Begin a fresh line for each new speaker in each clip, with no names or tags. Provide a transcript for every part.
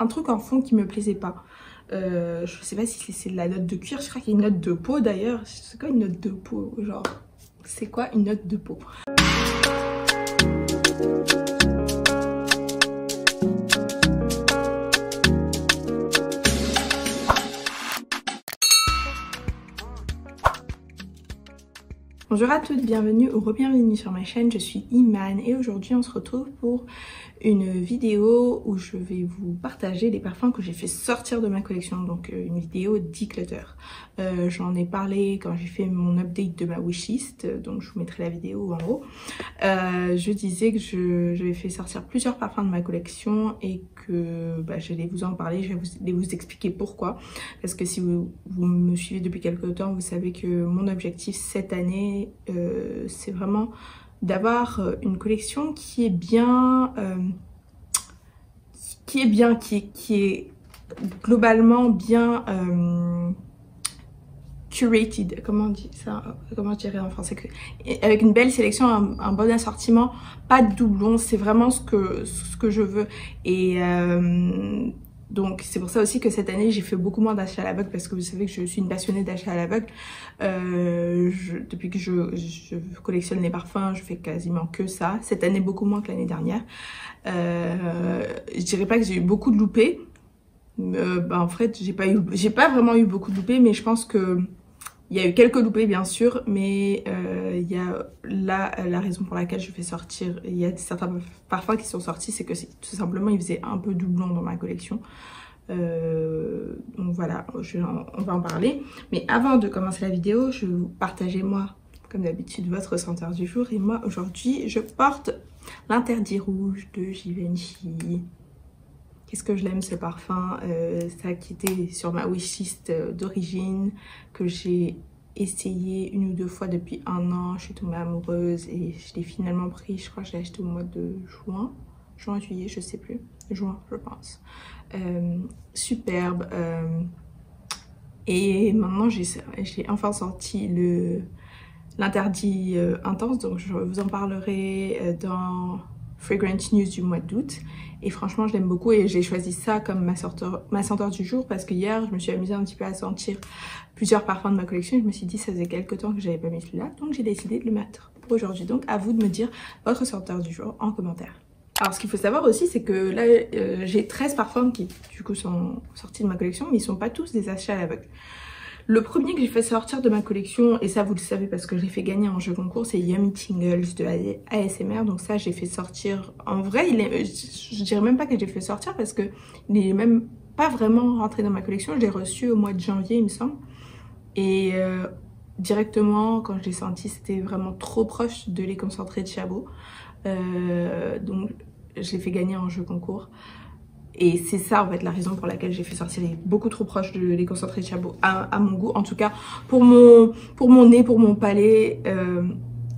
un truc en fond qui me plaisait pas. Je sais pas si c'est de la note de cuir, je crois qu'il y a une note de peau d'ailleurs. C'est quoi une note de peau? Genre, c'est quoi une note de peau? Bonjour à toutes, bienvenue ou re-bienvenue sur ma chaîne, je suis Iman et aujourd'hui on se retrouve pour une vidéo où je vais vous partager les parfums que j'ai fait sortir de ma collection, donc une vidéo declutter. J'en ai parlé quand j'ai fait mon update de ma wishlist, donc je vous mettrai la vidéo en haut. Je disais que j'avais fait sortir plusieurs parfums de ma collection et que j'allais vous en parler, je vais vous expliquer pourquoi. Parce que si vous me suivez depuis quelques temps, vous savez que mon objectif cette année, c'est vraiment d'avoir une collection qui est bien, qui est globalement bien curated, comment on dit ça, comment je dirais en français, avec une belle sélection, un bon assortiment, pas de doublons, c'est vraiment ce que je veux. Et donc c'est pour ça aussi que cette année j'ai fait beaucoup moins d'achats à l'aveugle, parce que vous savez que je suis une passionnée d'achats à l'aveugle. Depuis que je collectionne les parfums, je fais quasiment que ça. Cette année beaucoup moins que l'année dernière. Je dirais pas que j'ai eu beaucoup de loupés. En fait j'ai pas vraiment eu beaucoup de loupés, mais je pense que il y a eu quelques loupés bien sûr, mais il y a là la raison pour laquelle je fais sortir, il y a certains parfums qui sont sortis, c'est que tout simplement ils faisaient un peu doublon dans ma collection. Donc voilà, on va en parler. Mais avant de commencer la vidéo, je vais vous partager moi, comme d'habitude, votre senteur du jour. Et moi aujourd'hui, je porte l'Interdit Rouge de Givenchy. Qu'est-ce que je l'aime ce parfum, ça qui était sur ma wishlist d'origine, que j'ai essayé une ou deux fois depuis un an. Je suis tombée amoureuse et je l'ai finalement pris, je crois que je l'ai acheté au mois de juin, juillet, je sais plus, juin je pense. Superbe. Et maintenant j'ai enfin sorti l'Interdit Intense, donc je vous en parlerai dans Fragrance News du mois d'août. Et franchement je l'aime beaucoup et j'ai choisi ça comme ma senteur du jour, parce que hier je me suis amusée un petit peu à sentir plusieurs parfums de ma collection et je me suis dit ça faisait quelques temps que j'avais pas mis celui-là, donc j'ai décidé de le mettre pour aujourd'hui. Donc à vous de me dire votre senteur du jour en commentaire. Alors ce qu'il faut savoir aussi, c'est que là j'ai 13 parfums qui du coup sont sortis de ma collection, mais ils sont pas tous des achats à l'aveugle. Le premier que j'ai fait sortir de ma collection, et ça vous le savez parce que je l'ai fait gagner en jeu concours, c'est Yummy Tingles de ASMR. Donc ça j'ai fait sortir, en vrai je dirais même pas que j'ai fait sortir parce que il est même pas vraiment rentré dans ma collection. Je l'ai reçu au mois de janvier il me semble. Et directement quand je l'ai senti, c'était vraiment trop proche de les concentrés de Chabot. Donc je l'ai fait gagner en jeu concours. Et c'est ça en fait la raison pour laquelle j'ai fait sortir. Il est beaucoup trop proche de les concentrés de Chabot à mon goût. En tout cas pour mon nez, pour mon palais,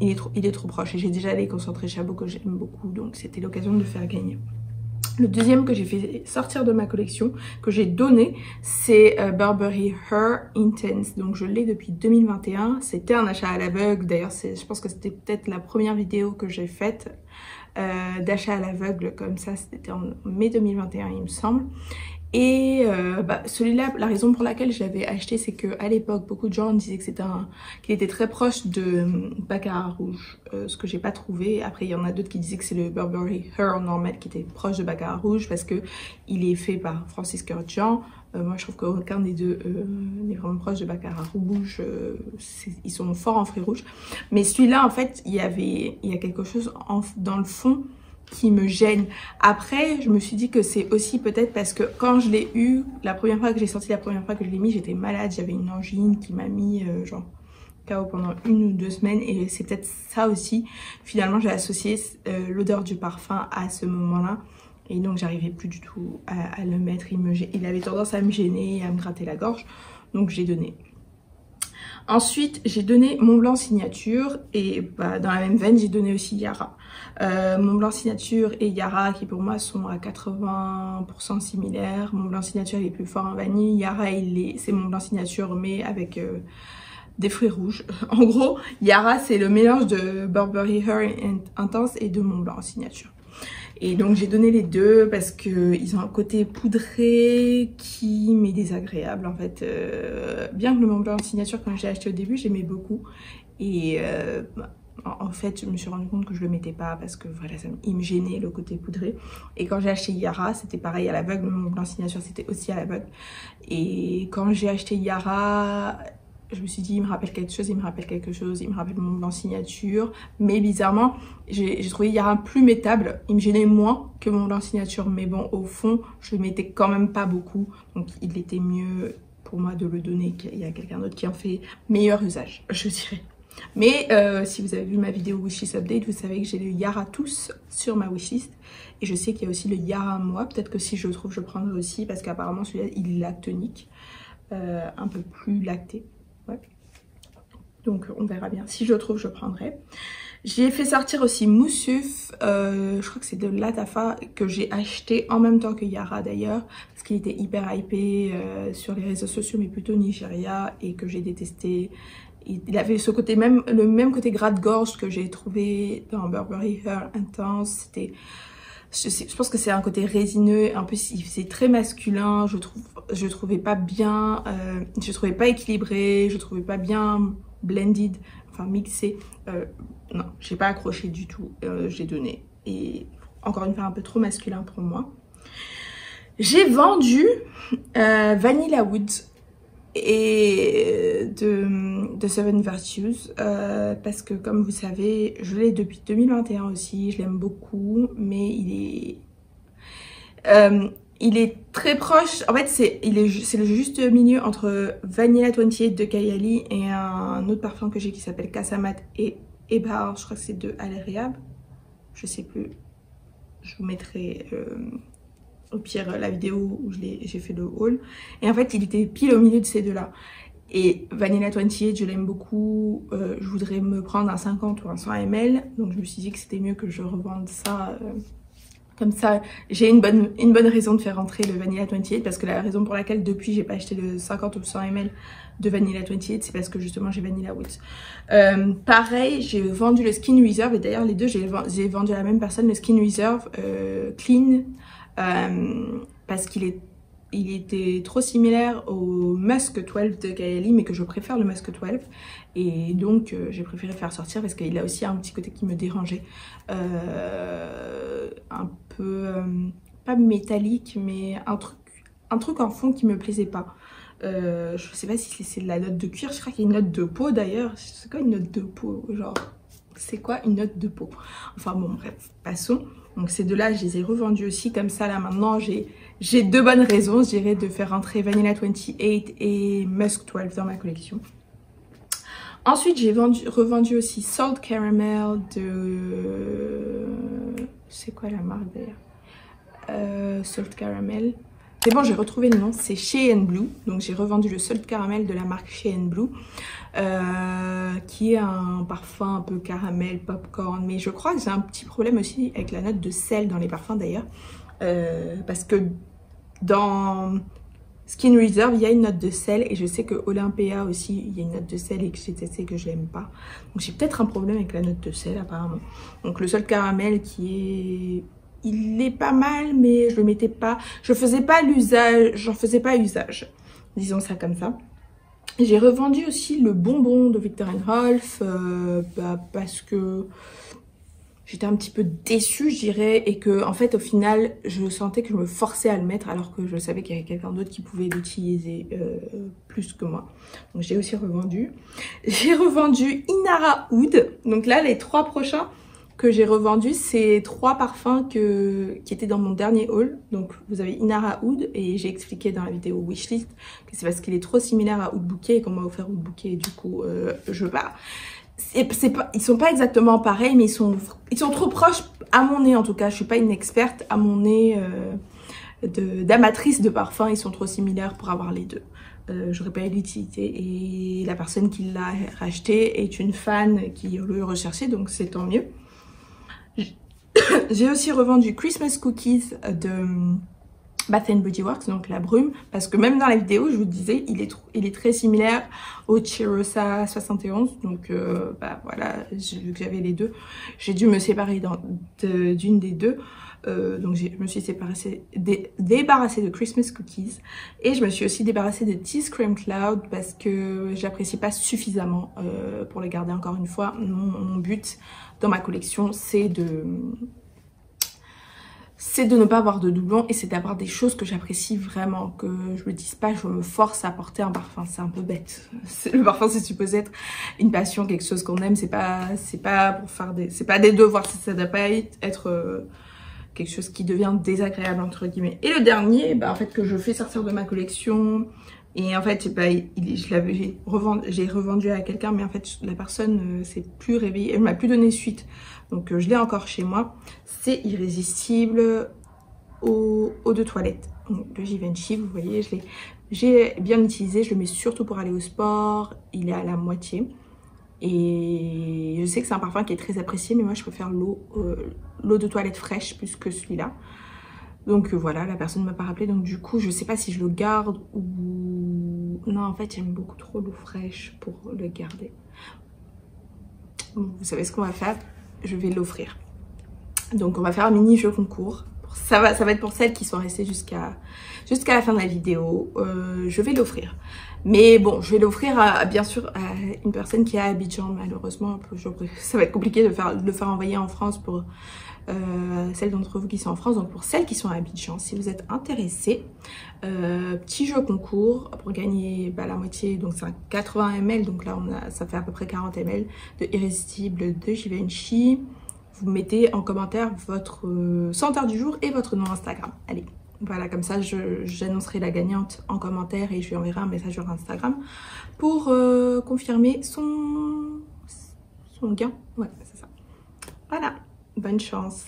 il est trop proche. Et j'ai déjà les concentrés de Chabot que j'aime beaucoup, donc c'était l'occasion de le faire gagner. Le deuxième que j'ai fait sortir de ma collection, que j'ai donné, c'est Burberry Her Intense. Donc je l'ai depuis 2021. C'était un achat à l'aveugle. D'ailleurs je pense que c'était peut-être la première vidéo que j'ai faite d'achat à l'aveugle comme ça. C'était en mai 2021 il me semble. Et celui-là, la raison pour laquelle je l'avais acheté, c'est que à l'époque beaucoup de gens disaient que qu'il était très proche de Baccarat Rouge, ce que j'ai pas trouvé. Après il y en a d'autres qui disaient que c'est le Burberry Her normal qui était proche de Baccarat Rouge parce que il est fait par Francis Kurkdjian. Moi je trouve qu'aucun des deux n'est vraiment proche de Baccarat Rouge. Ils sont forts en fruits rouges. Mais celui-là en fait il y a quelque chose dans le fond qui me gêne. Après je me suis dit que c'est aussi peut-être parce que quand je l'ai eu la première fois que j'ai sorti, la première fois que je l'ai mis, j'étais malade, j'avais une angine qui m'a mis genre KO pendant 1 ou 2 semaines, et c'est peut-être ça aussi. Finalement j'ai associé l'odeur du parfum à ce moment là et donc j'arrivais plus du tout à le mettre. Il avait tendance à me gêner et à me gratter la gorge, donc j'ai donné. Ensuite, j'ai donné Montblanc Signature et dans la même veine, j'ai donné aussi Yara. Montblanc Signature et Yara qui pour moi sont à 80% similaires. Montblanc Signature il est plus fort en vanille. Yara c'est Montblanc Signature mais avec des fruits rouges. En gros, Yara c'est le mélange de Burberry Her Intense et de Montblanc Signature. Et donc j'ai donné les deux parce que ils ont un côté poudré qui m'est désagréable en fait. Bien que le Mont Blanc signature quand j'ai acheté au début, j'aimais beaucoup. Et en fait, je me suis rendu compte que je le mettais pas parce que voilà, il me gênait le côté poudré. Et quand j'ai acheté Yara, c'était pareil à l'aveugle. Le Mont Blanc signature, c'était aussi à l'aveugle. Et quand j'ai acheté Yara, je me suis dit, il me rappelle quelque chose, il me rappelle quelque chose, il me rappelle mon Blanc signature. Mais bizarrement, j'ai trouvé Yara plus mettable. Il me gênait moins que mon Blanc signature. Mais bon, au fond, je le mettais quand même pas beaucoup. Donc, il était mieux pour moi de le donner qu'il y a quelqu'un d'autre qui en fait meilleur usage, je dirais. Mais si vous avez vu ma vidéo wishlist update, vous savez que j'ai le Yara Tous sur ma wishlist. Et je sais qu'il y a aussi le Yara Moi. Peut-être que si je le trouve, je prendrai aussi. Parce qu'apparemment, celui-là, il est lactonique. Un peu plus lacté. Ouais. Donc on verra bien. Si je le trouve, je prendrai. J'ai fait sortir aussi Moussouf. Je crois que c'est de Latafa que j'ai acheté en même temps que Yara d'ailleurs. Parce qu'il était hyper hypé sur les réseaux sociaux, mais plutôt Nigeria. Et que j'ai détesté. Il avait ce côté le même côté gratte-gorge que j'ai trouvé dans Burberry Her Intense. C'était, je pense que c'est un côté résineux, un peu, c'est très masculin. Je trouvais pas bien, je trouvais pas équilibré, je trouvais pas bien blended, enfin mixé. Non, j'ai pas accroché du tout. J'ai donné et encore une fois un peu trop masculin pour moi. J'ai vendu Vanilla Woods et de Seven Virtues parce que comme vous savez je l'ai depuis 2021 aussi, je l'aime beaucoup mais il est très proche, en fait c'est le juste milieu entre Vanilla 28 de Kayali et un autre parfum que j'ai qui s'appelle Casamat et Ebar, je crois que c'est de Al-Riab, je sais plus, je vous mettrai au pire la vidéo où j'ai fait le haul. Et en fait il était pile au milieu de ces deux là. Et Vanilla 28 je l'aime beaucoup. Je voudrais me prendre un 50 ou un 100 ml. Donc je me suis dit que c'était mieux que je revende ça. Comme ça j'ai une bonne raison de faire rentrer le Vanilla 28. Parce que la raison pour laquelle depuis j'ai pas acheté le 50 ou 100 ml de Vanilla 28, c'est parce que justement j'ai Vanilla Woods. Pareil, j'ai vendu le Skin Reserve. Et d'ailleurs les deux j'ai vendu à la même personne le Skin Reserve Clean. Parce qu'il était trop similaire au Musk 12 de Kayali, mais que je préfère le Musk 12. Et donc j'ai préféré faire sortir parce qu'il a aussi un petit côté qui me dérangeait. Un peu, pas métallique, mais un truc en fond qui me plaisait pas. Je sais pas si c'est de la note de cuir, je crois qu'il y a une note de peau d'ailleurs. C'est quoi une note de peau? Genre, c'est quoi une note de peau? Enfin bon, bref, passons. Donc ces deux-là, je les ai revendus aussi. Comme ça, là, maintenant, j'ai deux bonnes raisons, je dirais, de faire rentrer Vanilla 28 et Musk 12 dans ma collection. Ensuite, j'ai revendu aussi Salt Caramel de... C'est quoi la marque d'ailleurs? Salt Caramel. C'est bon, j'ai retrouvé le nom, c'est Shea & Blue. Donc j'ai revendu le Salt Caramel de la marque Shea & Blue. Qui est un parfum un peu caramel, popcorn. Mais je crois que j'ai un petit problème aussi avec la note de sel dans les parfums d'ailleurs. Parce que dans Skin Reserve, il y a une note de sel. Et je sais que Olympia aussi, il y a une note de sel et que j'ai testé que je l'aime pas. Donc j'ai peut-être un problème avec la note de sel apparemment. Donc le Salt Caramel qui est... Il est pas mal, mais je le mettais pas... J'en faisais pas usage. Disons ça comme ça. J'ai revendu aussi le bonbon de Viktor & Rolf parce que j'étais un petit peu déçue, je dirais, et que en fait au final je sentais que je me forçais à le mettre alors que je savais qu'il y avait quelqu'un d'autre qui pouvait l'utiliser plus que moi. Donc j'ai aussi revendu. J'ai revendu Inara Oud. Donc là les trois prochains que j'ai revendus, c'est trois parfums qui étaient dans mon dernier haul. Donc vous avez Inara Oud et j'ai expliqué dans la vidéo wishlist que c'est parce qu'il est trop similaire à Oud Bouquet et qu'on m'a offert Oud Bouquet et du coup je veux pas. Ils sont pas exactement pareils mais ils sont trop proches à mon nez en tout cas. Je suis pas une experte à mon nez d'amatrice de parfums, ils sont trop similaires pour avoir les deux. J'aurais pas eu l'utilité et la personne qui l'a racheté est une fan qui le recherchait donc c'est tant mieux. J'ai aussi revendu Christmas Cookies de Bath & Body Works, donc la brume, parce que même dans la vidéo, je vous disais, il est très similaire au Chirosa 71, donc bah voilà, vu que j'avais les deux, j'ai dû me séparer d'une des deux. Donc je me suis débarrassée de Christmas Cookies. Et je me suis aussi débarrassée de Tease Cream Cloud parce que j'apprécie pas suffisamment pour les garder. Encore une fois, mon but dans ma collection, c'est de ne pas avoir de doublons et c'est d'avoir des choses que j'apprécie vraiment, que je me dise pas je me force à porter un parfum, c'est un peu bête. Le parfum c'est supposé être une passion, quelque chose qu'on aime, c'est pas pour faire c'est pas des devoirs, ça doit pas être quelque chose qui devient désagréable entre guillemets. Et le dernier, en fait que je fais sortir de ma collection et en fait j'ai revendu à quelqu'un mais en fait la personne s'est plus réveillée, elle m'a plus donné suite. Donc je l'ai encore chez moi. C'est Irrésistible eau de toilette. Donc, de Givenchy, vous voyez, j'ai bien utilisé. Je le mets surtout pour aller au sport. Il est à la moitié. Et je sais que c'est un parfum qui est très apprécié, mais moi je préfère l'eau de toilette fraîche plus que celui-là. Donc voilà, la personne ne m'a pas rappelé. Donc du coup, je sais pas si je le garde ou... Non, en fait, j'aime beaucoup trop l'eau fraîche pour le garder. Bon, vous savez ce qu'on va faire? Je vais l'offrir. Donc on va faire un mini jeu concours. Ça va être pour celles qui sont restées jusqu'à la fin de la vidéo. Je vais l'offrir. Mais bon, je vais l'offrir bien sûr à une personne qui est à Abidjan. Malheureusement, ça va être compliqué de le faire envoyer en France pour celles d'entre vous qui sont en France. Donc pour celles qui sont à Abidjan, si vous êtes intéressés, petit jeu concours pour gagner la moitié. Donc c'est un 80 ml. Donc là, ça fait à peu près 40 ml de Irrésistible de Givenchy. Vous mettez en commentaire votre senteur du jour et votre nom Instagram. Allez, voilà, comme ça j'annoncerai la gagnante en commentaire et je lui enverrai un message sur Instagram pour confirmer son gain. Ouais, c'est ça. Voilà, bonne chance.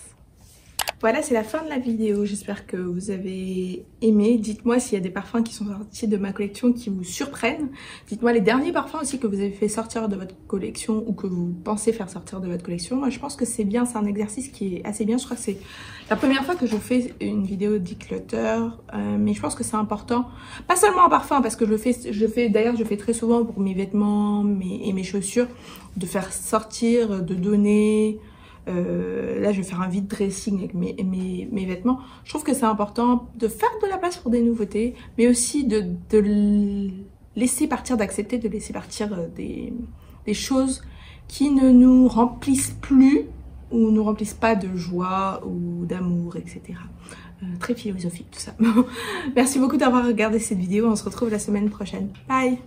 Voilà, c'est la fin de la vidéo. J'espère que vous avez aimé. Dites-moi s'il y a des parfums qui sont sortis de ma collection qui vous surprennent. Dites-moi les derniers parfums aussi que vous avez fait sortir de votre collection ou que vous pensez faire sortir de votre collection. Moi, je pense que c'est bien. C'est un exercice qui est assez bien. Je crois que c'est la première fois que je fais une vidéo declutter. Mais je pense que c'est important. Pas seulement en parfum, parce que d'ailleurs, je fais très souvent pour mes vêtements et mes chaussures, de faire sortir, de donner... là je vais faire un vide dressing avec mes vêtements. Je trouve que c'est important de faire de la place pour des nouveautés, mais aussi de laisser partir, d'accepter de laisser partir des choses qui ne nous remplissent plus ou nous remplissent pas de joie ou d'amour, etc. Très philosophique tout ça. Merci beaucoup d'avoir regardé cette vidéo, on se retrouve la semaine prochaine. Bye!